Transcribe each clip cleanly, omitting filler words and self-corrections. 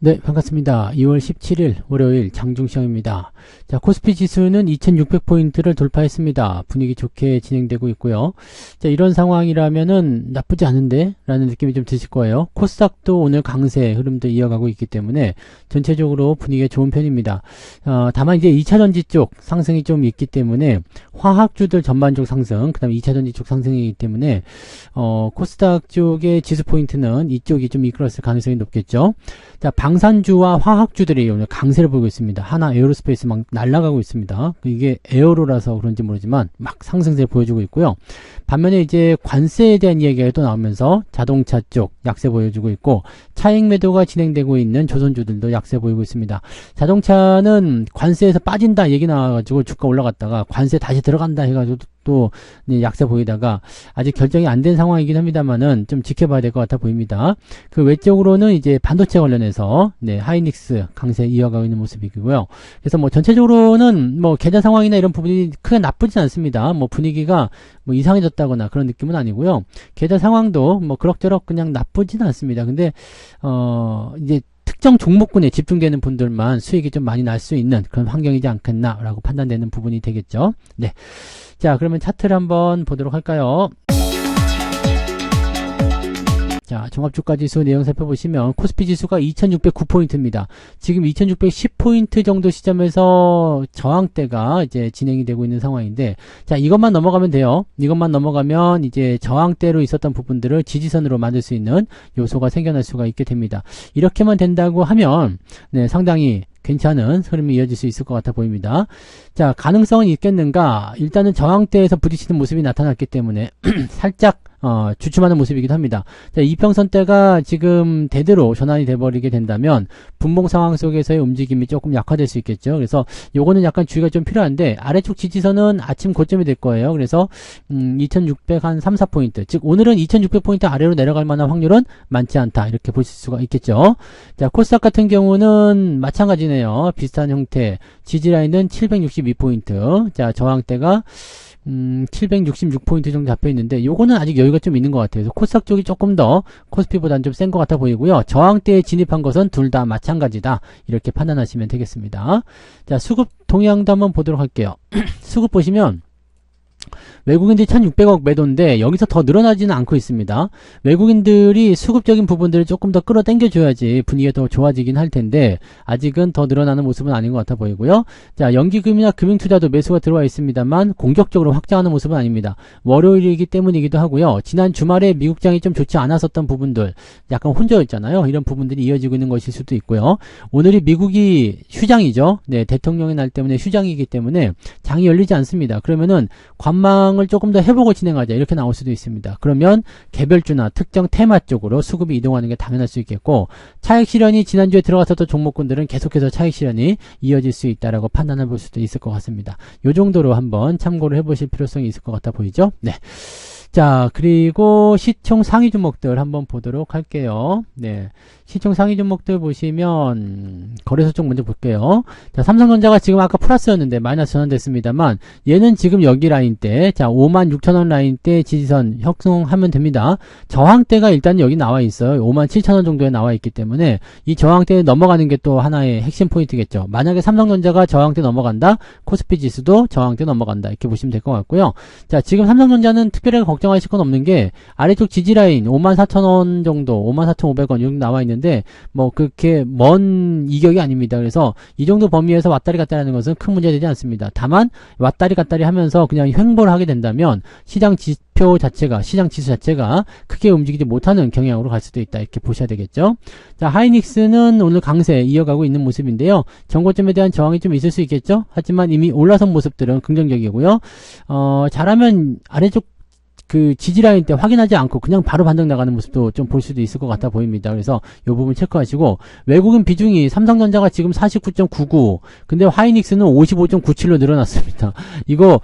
네, 반갑습니다. 2월 17일 월요일 장중시황입니다. 자, 코스피 지수는 2600포인트를 돌파했습니다. 분위기 좋게 진행되고 있고요. 자, 이런 상황이라면은 나쁘지 않은데 라는 느낌이 좀 드실 거예요. 코스닥도 오늘 강세 흐름도 이어가고 있기 때문에 전체적으로 분위기가 좋은 편입니다. 다만 이제 2차전지 쪽 상승이 좀 있기 때문에 화학주들 전반적 상승, 그 다음에 2차전지 쪽 상승이기 때문에 코스닥 쪽의 지수 포인트는 이쪽이 좀 이끌었을 가능성이 높겠죠. 자, 방산주와 화학주들이 오늘 강세를 보이고 있습니다. 하나 에어로스페이스 막 날아가고 있습니다. 이게 에어로라서 그런지 모르지만 막 상승세를 보여주고 있고요. 반면에 이제 관세에 대한 이야기가 또 나오면서 자동차 쪽 약세 보여주고 있고, 차익 매도가 진행되고 있는 조선주들도 약세 보이고 있습니다. 자동차는 관세에서 빠진다 얘기 나와가지고 주가 올라갔다가 관세 다시 들어간다 해가지고 또 약세 보이다가 아직 결정이 안 된 상황이긴 합니다만은 좀 지켜봐야 될 것 같아 보입니다. 그 외적으로는 이제 반도체 관련해서 하이닉스 강세 이어가고 있는 모습이고요. 그래서 뭐 전체적으로는 뭐 계좌 상황이나 이런 부분이 크게 나쁘진 않습니다. 뭐 분위기가 뭐 이상해졌다거나 그런 느낌은 아니고요. 계좌 상황도 뭐 그럭저럭 그냥 나쁘진 않습니다. 근데 이제 특정 종목군에 집중되는 분들만 수익이 좀 많이 날 수 있는 그런 환경이지 않겠나라고 판단되는 부분이 되겠죠. 네. 자, 그러면 차트를 한번 보도록 할까요? 자, 종합주가지수 내용 살펴보시면 코스피 지수가 2609포인트입니다. 지금 2610포인트 정도 시점에서 저항대가 이제 진행이 되고 있는 상황인데, 자, 이것만 넘어가면 돼요. 이것만 넘어가면 이제 저항대로 있었던 부분들을 지지선으로 만들 수 있는 요소가 생겨날 수가 있게 됩니다. 이렇게만 된다고 하면 상당히 괜찮은 흐름이 이어질 수 있을 것 같아 보입니다. 자, 가능성은 있겠는가? 일단은 저항대에서 부딪히는 모습이 나타났기 때문에 살짝 주춤하는 모습이기도 합니다. 자, 이평선대가 지금 대대로 전환이 돼버리게 된다면 분봉 상황 속에서의 움직임이 조금 약화될 수 있겠죠. 그래서 요거는 약간 주의가 좀 필요한데, 아래쪽 지지선은 아침 고점이 될 거예요. 그래서 2600 한 3, 4포인트, 즉 오늘은 2600포인트 아래로 내려갈 만한 확률은 많지 않다, 이렇게 보실 수가 있겠죠. 자, 코스닥 같은 경우는 마찬가지네요. 비슷한 형태, 지지라인은 762포인트, 자, 저항대가 766포인트 정도 잡혀있는데, 요거는 아직 여유가 좀 있는 것 같아요. 그래서 코스닥 쪽이 조금 더 코스피보다는 좀 센 것 같아 보이고요. 저항대에 진입한 것은 둘 다 마찬가지다, 이렇게 판단하시면 되겠습니다. 자, 수급 동향도 한번 보도록 할게요. 수급 보시면 외국인들이 1600억 매도인데 여기서 더 늘어나지는 않고 있습니다. 외국인들이 수급적인 부분들을 조금 더 끌어당겨 줘야지 분위기가 더 좋아지긴 할 텐데 아직은 더 늘어나는 모습은 아닌 것 같아 보이고요. 자, 연기금이나 금융투자도 매수가 들어와 있습니다만 공격적으로 확장하는 모습은 아닙니다. 월요일이기 때문이기도 하고요. 지난 주말에 미국장이 좀 좋지 않았었던 부분들, 약간 혼조였잖아요. 이런 부분들이 이어지고 있는 것일 수도 있고요. 오늘이 미국이 휴장이죠. 네, 대통령의 날 때문에 휴장이기 때문에 장이 열리지 않습니다. 그러면은 관망을 조금 더 해보고 진행하자, 이렇게 나올 수도 있습니다. 그러면 개별주나 특정 테마 쪽으로 수급이 이동하는 게 당연할 수 있겠고, 차익 실현이 지난주에 들어갔었던 종목군들은 계속해서 차익 실현이 이어질 수 있다라고 판단해 볼 수도 있을 것 같습니다. 요 정도로 한번 참고를 해보실 필요성이 있을 것 같아 보이죠? 네. 자, 그리고 시총 상위 종목들 한번 보도록 할게요. 네. 시총 상위 종목들 보시면 거래소 쪽 먼저 볼게요. 자, 삼성전자가 지금 아까 플러스였는데 마이너스 전환됐습니다만 얘는 지금 여기 라인대, 자, 56,000원 라인대 지지선 형성하면 됩니다. 저항대가 일단 여기 나와 있어요. 57,000원 정도에 나와 있기 때문에 이 저항대에 넘어가는 게 또 하나의 핵심 포인트겠죠. 만약에 삼성전자가 저항대 넘어간다, 코스피 지수도 저항대 넘어간다, 이렇게 보시면 될 것 같고요. 자, 지금 삼성전자는 특별하게 걱정하실 건 없는 게 아래쪽 지지라인 54,000원 정도, 54,500원 여기 나와 있는데 뭐 그렇게 먼 이격이 아닙니다. 그래서 이 정도 범위에서 왔다리 갔다리 하는 것은 큰 문제 되지 않습니다. 다만 왔다리 갔다리 하면서 그냥 횡보를 하게 된다면 시장 지표 자체가, 시장 지수 자체가 크게 움직이지 못하는 경향으로 갈 수도 있다, 이렇게 보셔야 되겠죠. 자, 하이닉스는 오늘 강세 이어가고 있는 모습인데요. 정고점에 대한 저항이 좀 있을 수 있겠죠. 하지만 이미 올라선 모습들은 긍정적이고요. 잘하면 아래쪽 그 지지라인 때 확인하지 않고 그냥 바로 반등 나가는 모습도 좀 볼 수도 있을 것 같아 보입니다. 그래서 이 부분 체크하시고, 외국인 비중이 삼성전자가 지금 49.99, 근데 하이닉스는 55.97로 늘어났습니다. 이거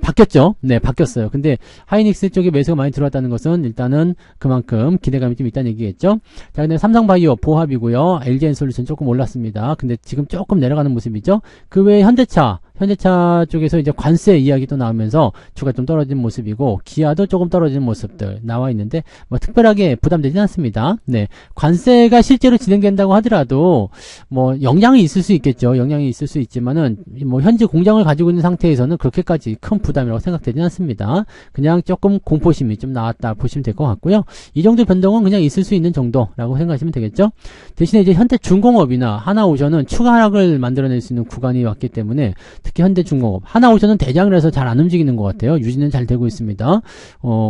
바뀌었죠? 네, 바뀌었어요. 근데 하이닉스 쪽에 매수가 많이 들어왔다는 것은 일단은 그만큼 기대감이 좀 있다는 얘기겠죠. 자, 근데 삼성바이오 보합이고요. LG엔솔루션 조금 올랐습니다. 근데 지금 조금 내려가는 모습이죠. 그 외에 현대차 현대차 쪽에서 이제 관세 이야기도 나오면서 주가 좀 떨어진 모습이고, 기아도 조금 떨어지는 모습들 나와 있는데, 뭐 특별하게 부담되지는 않습니다. 네. 관세가 실제로 진행된다고 하더라도, 뭐 영향이 있을 수 있겠죠. 영향이 있을 수 있지만은, 뭐 현재 공장을 가지고 있는 상태에서는 그렇게까지 큰 부담이라고 생각되지는 않습니다. 그냥 조금 공포심이 좀 나왔다 보시면 될 것 같고요. 이 정도 변동은 그냥 있을 수 있는 정도라고 생각하시면 되겠죠. 대신에 이제 현대중공업이나 하나오션은 추가 하락을 만들어낼 수 있는 구간이 왔기 때문에, 특히 현대중공업, 하나오션은 대장이라서 잘 안 움직이는 것 같아요. 유지는 잘 되고 있습니다.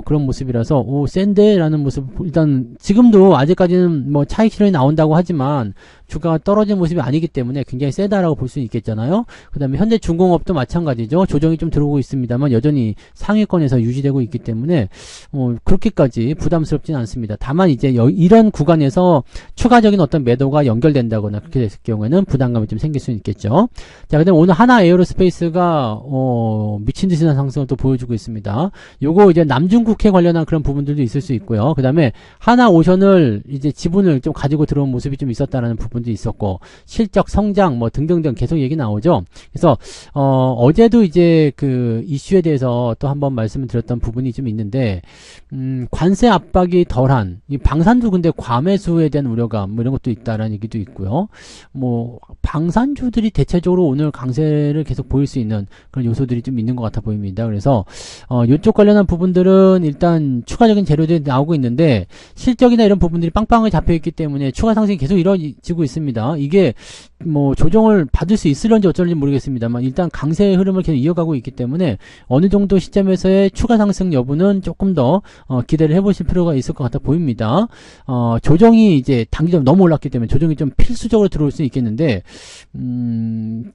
그런 모습이라서 센데라는 모습, 일단 지금도 아직까지는 뭐 차익 실현이 나온다고 하지만 주가가 떨어진 모습이 아니기 때문에 굉장히 세다라고 볼 수 있겠잖아요. 그 다음에 현대중공업도 마찬가지죠. 조정이 좀 들어오고 있습니다만 여전히 상위권에서 유지되고 있기 때문에 그렇게까지 부담스럽지는 않습니다. 다만 이제 이런 구간에서 추가적인 어떤 매도가 연결된다거나 그렇게 됐을 경우에는 부담감이 좀 생길 수 있겠죠. 자, 그다음에 오늘 하나 에어로스페이스가 미친 듯이나 상승을 또 보여주고 있습니다. 요거 이제 남중국해 관련한 그런 부분들도 있을 수 있고요. 그 다음에 하나오션을 이제 지분을 좀 가지고 들어온 모습이 좀 있었다라는 부분도 있었고, 실적 성장 뭐 등등등 계속 얘기 나오죠. 그래서 어제도 이제 그 이슈에 대해서 또 한번 말씀을 드렸던 부분이 좀 있는데, 관세 압박이 덜한 이 방산주, 근데 과매수에 대한 우려감 뭐 이런 것도 있다라는 얘기도 있고요. 뭐 방산주들이 대체적으로 오늘 강세를 계속 보일 수 있는 그런 요소들이 좀 있는 것 같아 보입니다. 그래서 이쪽 관련한 부분들은 일단 추가적인 재료들이 나오고 있는데, 실적이나 이런 부분들이 빵빵하게 잡혀 있기 때문에 추가 상승이 계속 이루어지고 있습니다. 이게 뭐 조정을 받을 수 있을런지 어쩔지 모르겠습니다만, 일단 강세의 흐름을 계속 이어가고 있기 때문에 어느 정도 시점에서의 추가 상승 여부는 조금 더 기대를 해보실 필요가 있을 것 같아 보입니다. 조정이 이제 단기적으로 너무 올랐기 때문에 조정이 좀 필수적으로 들어올 수 있겠는데,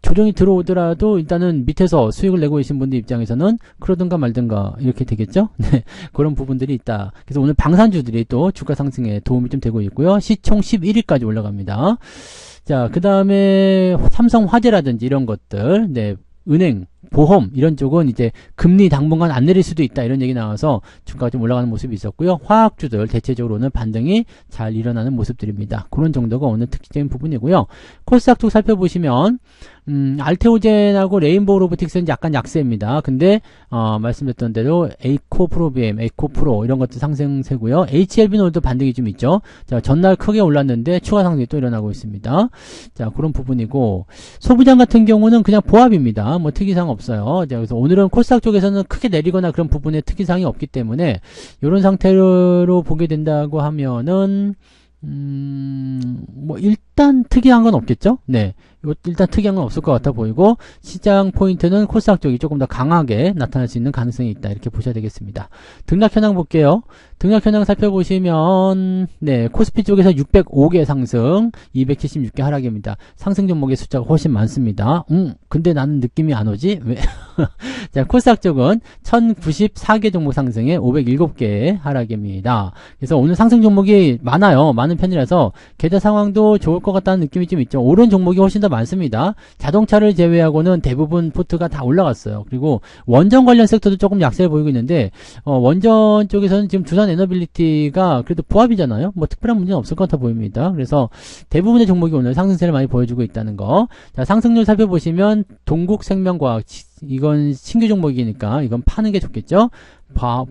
조정이 들어오더라도 일단은 밑에서 수익을 내고 계신 분들 입장에서는 그러든가 말든가 이렇게 되겠죠. 네, 그런 부분들이 있다. 그래서 오늘 방산주들이 또 주가 상승에 도움이 좀 되고 있고요. 시총 11위까지 올라갑니다. 자, 그 다음에 삼성화재라든지 이런 것들, 네, 은행, 보험 이런 쪽은 이제 금리 당분간 안 내릴 수도 있다 이런 얘기 나와서 주가가 좀 올라가는 모습이 있었고요. 화학주들 대체적으로는 반등이 잘 일어나는 모습들입니다. 그런 정도가 오늘 특징적인 부분이고요. 코스닥 쪽 살펴보시면 알테오젠하고 레인보우 로보틱스는 약간 약세입니다. 근데 말씀드렸던 대로 에이코프로비엠, 에이코프로 이런 것도 상승세고요. HLB는 오늘도 반등이 좀 있죠. 자, 전날 크게 올랐는데 추가 상승이 또 일어나고 있습니다. 자, 그런 부분이고, 소부장 같은 경우는 그냥 보합입니다. 뭐 특이사항 없어요. 자, 그래서 오늘은 코스닥 쪽에서는 크게 내리거나 그런 부분에 특이사항이 없기 때문에 이런 상태로 보게 된다고 하면은 뭐 일단 특이한 건 없겠죠? 네. 일단 특이한 건 없을 것 같아 보이고, 시장 포인트는 코스닥 쪽이 조금 더 강하게 나타날 수 있는 가능성이 있다 이렇게 보셔야 되겠습니다. 등락 현황 볼게요. 등락 현황 살펴보시면 네, 코스피 쪽에서 605개 상승, 276개 하락입니다. 상승 종목의 숫자가 훨씬 많습니다. 근데 나는 느낌이 안 오지? 왜? 자, 코스닥 쪽은 1094개 종목 상승에 507개 하락입니다. 그래서 오늘 상승 종목이 많아요. 많은 편이라서 계좌 상황도 좋을 것 같다는 느낌이 좀 있죠. 오른 종목이 훨씬 더 많습니다. 자동차를 제외하고는 대부분 포트가 다 올라갔어요. 그리고 원전 관련 섹터도 조금 약세를 보이고 있는데, 원전 쪽에서는 지금 두산 에너빌리티가 그래도 보합이잖아요. 뭐 특별한 문제는 없을 것 같아 보입니다. 그래서 대부분의 종목이 오늘 상승세를 많이 보여주고 있다는 거. 자, 상승률 살펴보시면 동국생명과학, 이건 신규 종목이니까 이건 파는 게 좋겠죠.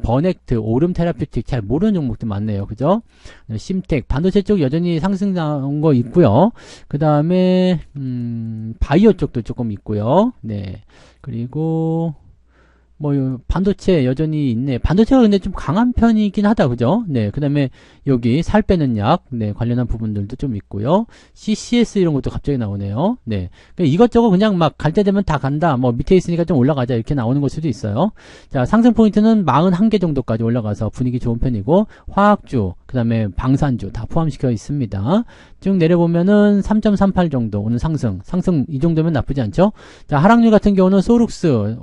버넥트, 오름 테라퓨틱 잘 모르는 종목도 많네요. 그죠? 심텍, 반도체 쪽 여전히 상승 나온 거 있고요. 그 다음에 바이오 쪽도 조금 있고요. 네. 그리고 뭐 반도체 여전히 있네. 반도체가 근데 좀 강한 편이긴 하다. 그죠? 네. 그 다음에 여기 살 빼는 약, 네, 관련한 부분들도 좀 있고요. CCS 이런 것도 갑자기 나오네요. 네. 그러니까 이것저것 그냥 막 갈 때 되면 다 간다. 뭐 밑에 있으니까 좀 올라가자. 이렇게 나오는 걸 수도 있어요. 자, 상승 포인트는 41개 정도까지 올라가서 분위기 좋은 편이고, 화학주, 그 다음에 방산주 다 포함시켜 있습니다. 쭉 내려보면은 3.38 정도 오늘 상승 이 정도면 나쁘지 않죠? 자, 하락률 같은 경우는 소룩스,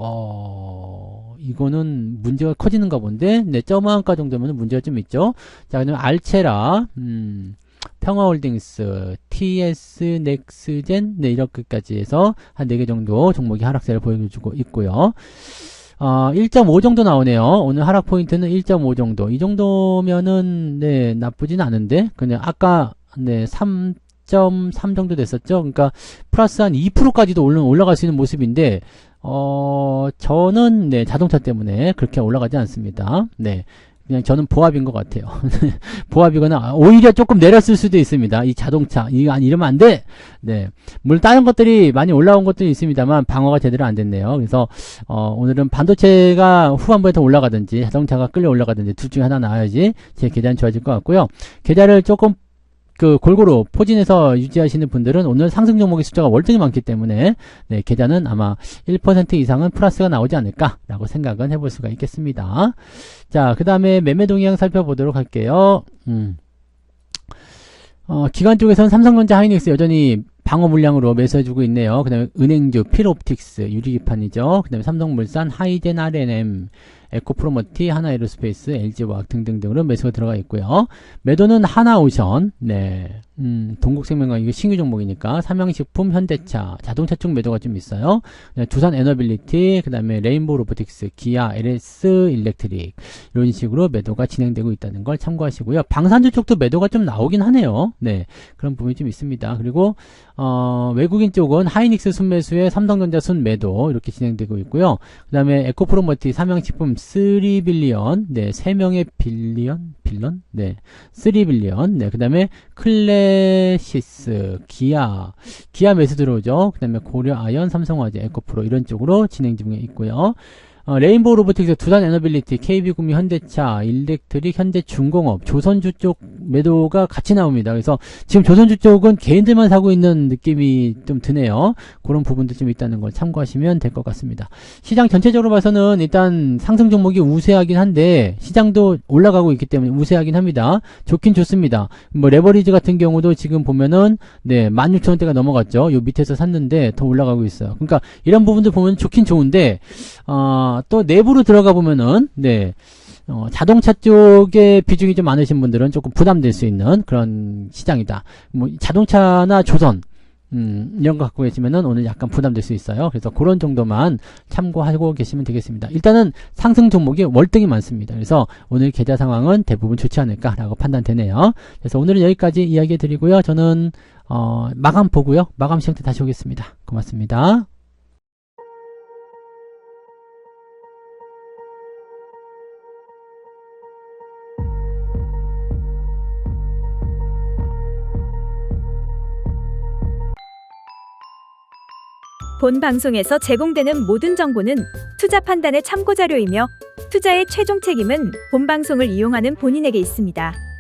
이거는 문제가 커지는가 본데, 네, 점한가 정도면 문제가 좀 있죠. 자, 그다음에 알체라, 평화홀딩스, TS 넥스젠, 네, 이렇게까지 해서 한 4개 정도 종목이 하락세를 보여주고 있고요. 1.5 정도 나오네요. 오늘 하락 포인트는 1.5 정도. 이 정도면은, 네, 나쁘진 않은데, 그냥 아까, 네, 3.3 정도 됐었죠. 그러니까, 플러스 한 2%까지도 올라갈 수 있는 모습인데, 저는 네, 자동차 때문에 그렇게 올라가지 않습니다. 네. 그냥 저는 보합인 것 같아요. 보합이거나 오히려 조금 내렸을 수도 있습니다. 이 자동차 이러면 안 돼. 네, 물론 다른 것들이 많이 올라온 것들이 있습니다만 방어가 제대로 안 됐네요. 그래서 오늘은 반도체가 후반부에 더 올라가든지 자동차가 끌려 올라가든지 둘 중에 하나 나와야지 제 계좌는 좋아질 것 같고요. 계좌를 조금 골고루 포진해서 유지하시는 분들은 오늘 상승 종목의 숫자가 월등히 많기 때문에 네, 계좌는 아마 1% 이상은 플러스가 나오지 않을까라고 생각은 해볼 수가 있겠습니다. 자, 그 다음에 매매 동향 살펴보도록 할게요. 기관 쪽에서는 삼성전자, 하이닉스 여전히 방어 물량으로 매수해주고 있네요. 그 다음에 은행주, 필옵틱스, 유리기판이죠. 그 다음에 삼성물산, 하이젠, R&M, 에코프로머티, 하나에로스페이스, LG화학 등등등으로 매수가 들어가 있고요. 매도는 하나오션, 네, 동국생명과 이거 신규 종목이니까 삼양식품, 현대차, 자동차 쪽 매도가 좀 있어요. 두산 에너빌리티, 그 다음에 레인보우 로보틱스, 기아, LS 일렉트릭 이런 식으로 매도가 진행되고 있다는 걸 참고하시고요. 방산주 쪽도 매도가 좀 나오긴 하네요. 네, 그런 부분이 좀 있습니다. 그리고 외국인 쪽은 하이닉스 순매수에 삼성전자 순매도 이렇게 진행되고 있고요. 그 다음에 에코프로머티, 삼양식품 3빌리언, 네, 3명의 빌런? 네, 3빌리언, 네, 그 다음에 클래시스, 기아 매수 들어오죠. 그 다음에 고려아연, 삼성화재, 에코프로 이런 쪽으로 진행 중에 있고요. 레인보우 로보틱스, 두산 에너빌리티, KB구미, 현대차, 일렉트릭, 현대중공업, 조선주 쪽 매도가 같이 나옵니다. 그래서 지금 조선주 쪽은 개인들만 사고 있는 느낌이 좀 드네요. 그런 부분도 좀 있다는 걸 참고하시면 될 것 같습니다. 시장 전체적으로 봐서는 일단 상승 종목이 우세하긴 한데 시장도 올라가고 있기 때문에 우세하긴 합니다. 좋긴 좋습니다. 뭐 레버리지 같은 경우도 지금 보면은 네, 16,000원대가 넘어갔죠. 요 밑에서 샀는데 더 올라가고 있어요. 그러니까 이런 부분들 보면 좋긴 좋은데 또 내부로 들어가 보면은 네, 자동차 쪽에 비중이 좀 많으신 분들은 조금 부담될 수 있는 그런 시장이다. 뭐 자동차나 조선 이런 거 갖고 계시면은 오늘 약간 부담될 수 있어요. 그래서 그런 정도만 참고하고 계시면 되겠습니다. 일단은 상승 종목이 월등히 많습니다. 그래서 오늘 계좌 상황은 대부분 좋지 않을까라고 판단되네요. 그래서 오늘은 여기까지 이야기 드리고요. 저는 마감 보고요. 마감 시장 때 다시 오겠습니다. 고맙습니다. 본 방송에서 제공되는 모든 정보는 투자 판단의 참고자료이며 투자의 최종 책임은 본 방송을 이용하는 본인에게 있습니다.